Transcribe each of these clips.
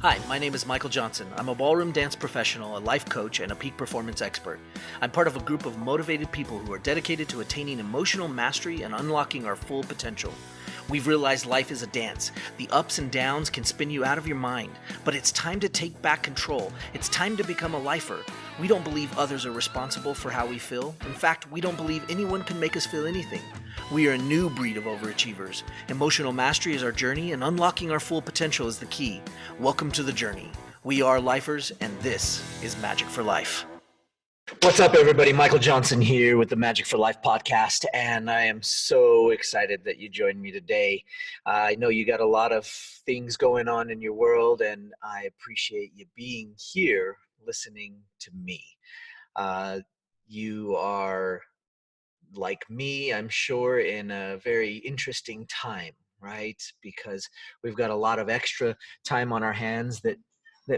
Hi, my name is Michael Johnson. I'm a ballroom dance professional, a life coach, and a peak performance expert. I'm part of a group of motivated people who are dedicated to attaining emotional mastery and unlocking our full potential. We've realized life is a dance. The ups and downs can spin you out of your mind, but it's time to take back control. It's time to become a lifer. We don't believe others are responsible for how we feel. In fact, we don't believe anyone can make us feel anything. We are a new breed of overachievers. Emotional mastery is our journey, and unlocking our full potential is the key. Welcome to the journey. We are lifers, and this is Magic for Life. What's up, everybody? Michael Johnson here with the Magic for Life podcast, and I am so excited that you joined me today. I know you got a lot of things going on in your world, and I appreciate you being here listening to me. You are, like me, I'm sure, in a very interesting time, right? Because we've got a lot of extra time on our hands that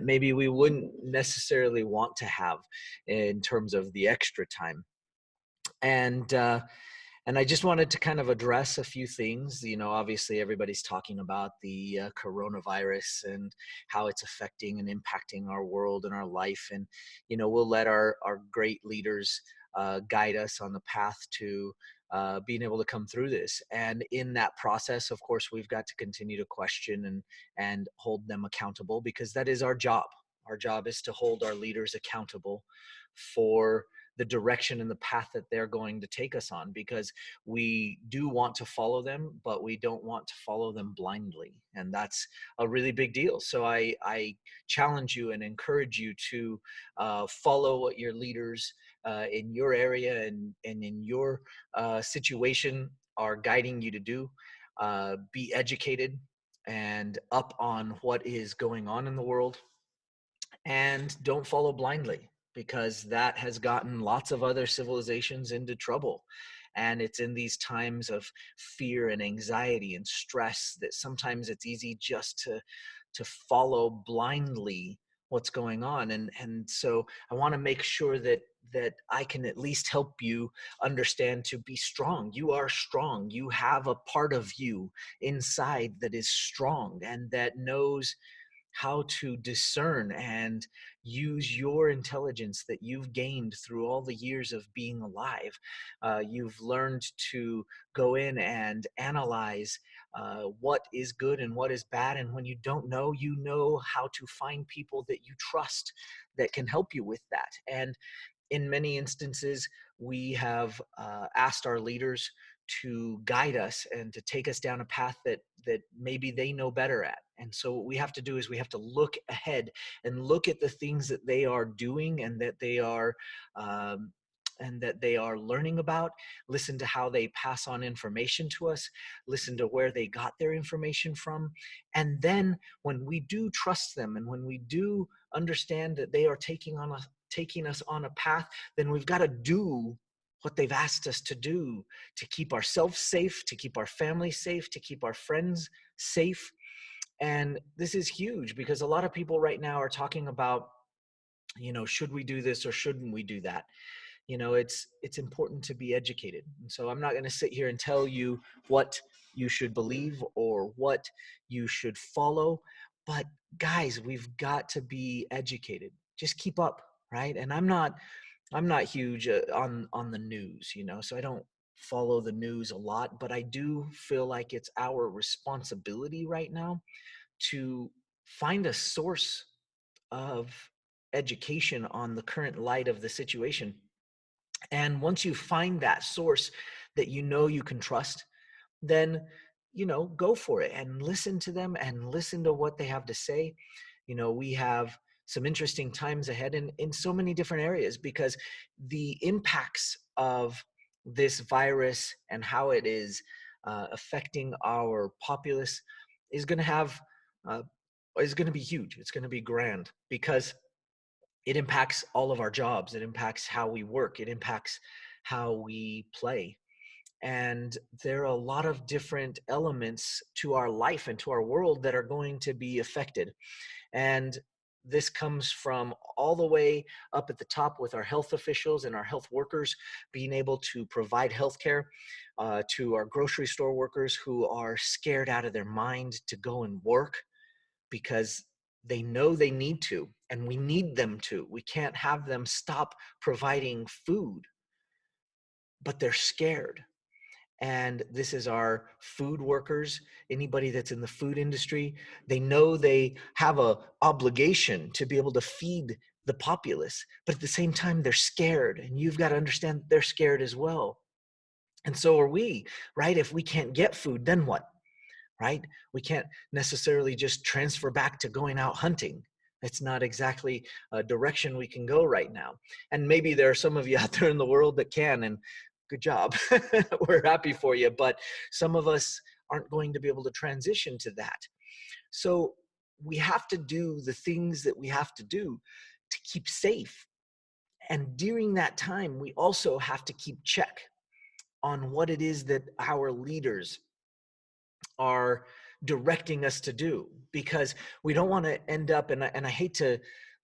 maybe we wouldn't necessarily want to have in terms of the extra time. And and I just wanted to kind of address a few things. You know, obviously everybody's talking about the coronavirus and how it's affecting and impacting our world and our life. And, you know, we'll let our great leaders guide us on the path to being able to come through this. And in that process, of course, we've got to continue to question and hold them accountable, because that is our job. Our job is to hold our leaders accountable for the direction and the path that they're going to take us on, because we do want to follow them, but we don't want to follow them blindly. And that's a really big deal. So I challenge you and encourage you to follow what your leaders in your area and in your situation are guiding you to do. Be educated and up on what is going on in the world, and don't follow blindly, because that has gotten lots of other civilizations into trouble. And it's in these times of fear and anxiety and stress that sometimes it's easy just to follow blindly what's going on. And so I want to make sure that I can at least help you understand to be strong. You are strong. You have a part of you inside that is strong and that knows how to discern and use your intelligence that you've gained through all the years of being alive. You've learned to go in and analyze what is good and what is bad. And when you don't know, you know how to find people that you trust that can help you with that. And in many instances, we have asked our leaders to guide us and to take us down a path that maybe they know better at. And so what we have to do is we have to look ahead and look at the things that they are doing um, and that they are learning about. Listen to how they pass on information to us. Listen to where they got their information from. And then when we do trust them and when we do understand that they are taking us on a path, then we've got to do what they've asked us to do to keep ourselves safe, to keep our family safe, to keep our friends safe. And this is huge, because a lot of people right now are talking about, you know, should we do this or shouldn't we do that? You know, it's important to be educated. And so I'm not going to sit here and tell you what you should believe or what you should follow, but guys, we've got to be educated. Just keep up, right? And I'm not huge on the news, you know, so I don't follow the news a lot, but I do feel like it's our responsibility right now to find a source of education on the current light of the situation. And once you find that source that you know you can trust, then, you know, go for it and listen to them and listen to what they have to say. You know, we have some interesting times ahead in so many different areas, because the impacts of this virus and how it is affecting our populace is going to have uh, is going to be huge. It's going to be grand, because it impacts all of our jobs. It impacts how we work. It impacts how we play. And there are a lot of different elements to our life and to our world that are going to be affected. And this comes from all the way up at the top with our health officials and our health workers being able to provide health care, to our grocery store workers who are scared out of their mind to go and work because They know they need to, and we need them to. We can't have them stop providing food, but they're scared. And this is our food workers, anybody that's in the food industry. They know they have a obligation to be able to feed the populace, but at the same time they're scared, and you've got to understand they're scared as well. And so are we, right? If we can't get food, then what? Right? We can't necessarily just transfer back to going out hunting. It's not exactly a direction we can go right now. And maybe there are some of you out there in the world that can, and good job. We're happy for you. But some of us aren't going to be able to transition to that. So we have to do the things that we have to do to keep safe. And during that time, we also have to keep check on what it is that our leaders are directing us to do, because we don't want to end up, and I hate to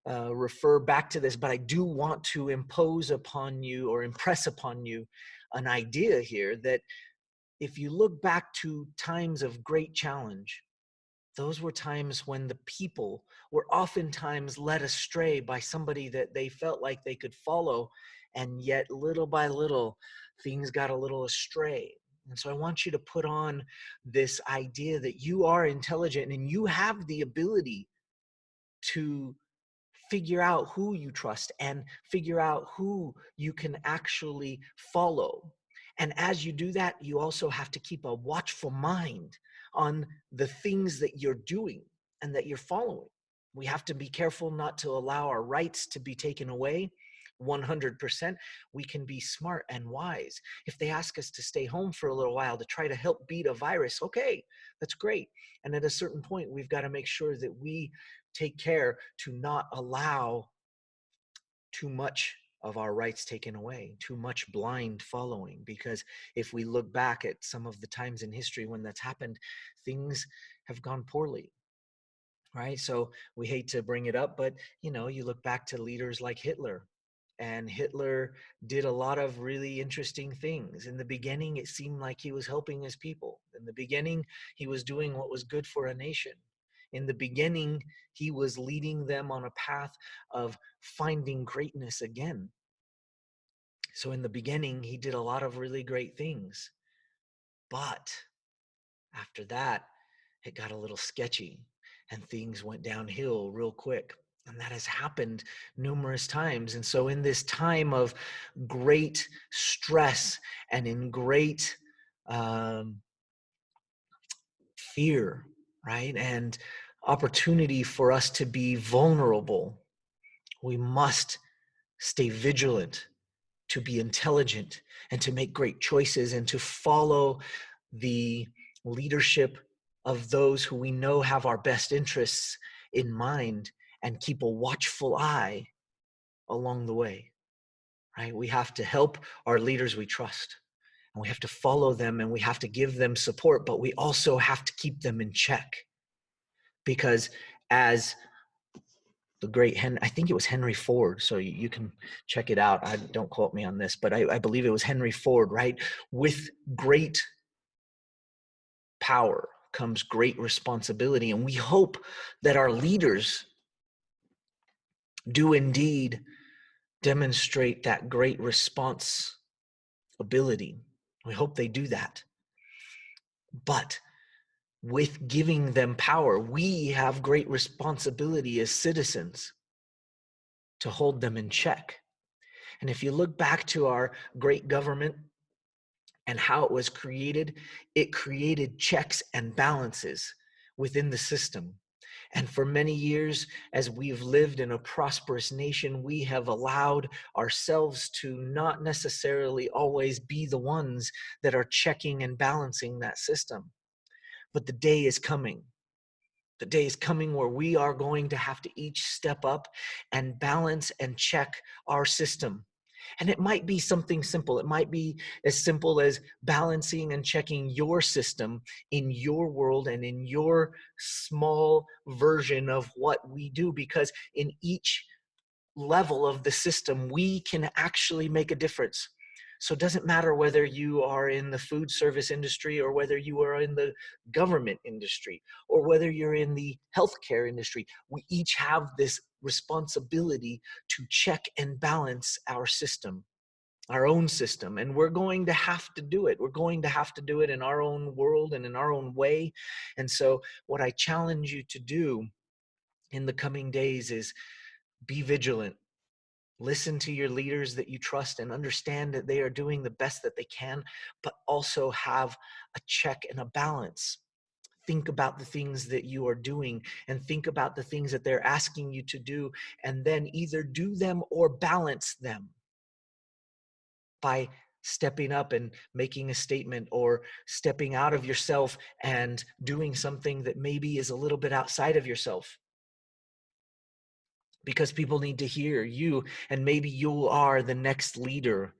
refer back to this, but I do want to impose upon you or impress upon you an idea here that if you look back to times of great challenge, those were times when the people were oftentimes led astray by somebody that they felt like they could follow, and yet little by little things got a little astray. And so I want you to put on this idea that you are intelligent and you have the ability to figure out who you trust and figure out who you can actually follow. And as you do that, you also have to keep a watchful mind on the things that you're doing and that you're following. We have to be careful not to allow our rights to be taken away 100%. We can be smart and wise. If they ask us to stay home for a little while to try to help beat a virus, okay, that's great. And at a certain point, we've got to make sure that we take care to not allow too much of our rights taken away, too much blind following. Because if we look back at some of the times in history when that's happened, things have gone poorly, right? So we hate to bring it up, but you look back to leaders like Hitler. And Hitler did a lot of really interesting things. In the beginning, it seemed like he was helping his people. In the beginning, he was doing what was good for a nation. In the beginning, he was leading them on a path of finding greatness again. So in the beginning, he did a lot of really great things. But after that, it got a little sketchy and things went downhill real quick. And that has happened numerous times. And so in this time of great stress and in great fear, right, and opportunity for us to be vulnerable, we must stay vigilant, to be intelligent, and to make great choices and to follow the leadership of those who we know have our best interests in mind, and keep a watchful eye along the way, right? We have to help our leaders we trust, and we have to follow them, and we have to give them support, but we also have to keep them in check. Because as the great I think it was Henry Ford, so you can check it out. Don't quote me on this, but I believe it was Henry Ford, right? With great power comes great responsibility. And we hope that our leaders do indeed demonstrate that great responsibility. We hope they do that. But with giving them power, we have great responsibility as citizens to hold them in check. And if you look back to our great government and how it was created, it created checks and balances within the system. And for many years, as we've lived in a prosperous nation, we have allowed ourselves to not necessarily always be the ones that are checking and balancing that system. But the day is coming. The day is coming where we are going to have to each step up and balance and check our system. And it might be something simple. It might be as simple as balancing and checking your system in your world and in your small version of what we do, because in each level of the system, we can actually make a difference. So it doesn't matter whether you are in the food service industry or whether you are in the government industry or whether you're in the healthcare industry. We each have this responsibility to check and balance our system, our own system, and we're going to have to do it. We're going to have to do it in our own world and in our own way. And so what I challenge you to do in the coming days is be vigilant. Listen to your leaders that you trust and understand that they are doing the best that they can, but also have a check and a balance. Think about the things that you are doing and think about the things that they're asking you to do, and then either do them or balance them by stepping up and making a statement or stepping out of yourself and doing something that maybe is a little bit outside of yourself. Because people need to hear you, and maybe you are the next leader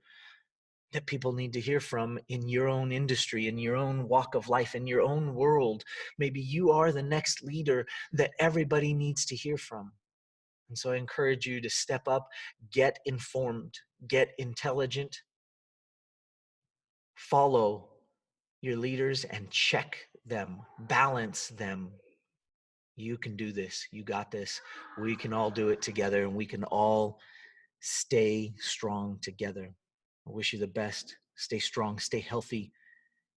that people need to hear from in your own industry, in your own walk of life, in your own world. Maybe you are the next leader that everybody needs to hear from. And so I encourage you to step up, get informed, get intelligent, follow your leaders and check them, balance them. You can do this. You got this. We can all do it together, and we can all stay strong together. I wish you the best. Stay strong, stay healthy.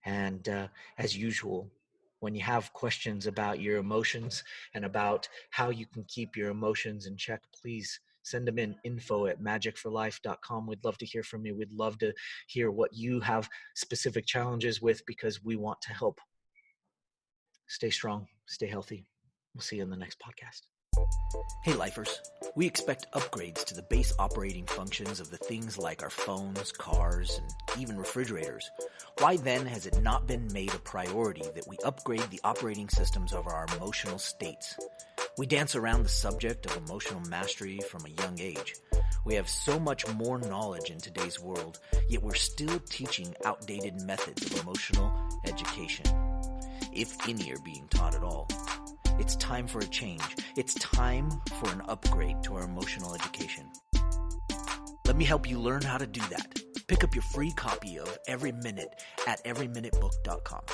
And as usual, when you have questions about your emotions and about how you can keep your emotions in check, please send them in info@magicforlife.com. We'd love to hear from you. We'd love to hear what you have specific challenges with, because we want to help. Stay strong, stay healthy. We'll see you in the next podcast. Hey lifers, we expect upgrades to the base operating functions of the things like our phones, cars, and even refrigerators. Why then has it not been made a priority that we upgrade the operating systems of our emotional states? We dance around the subject of emotional mastery from a young age. We have so much more knowledge in today's world, yet we're still teaching outdated methods of emotional education, if any are being taught at all. It's time for a change. It's time for an upgrade to our emotional education. Let me help you learn how to do that. Pick up your free copy of Every Minute at everyminutebook.com.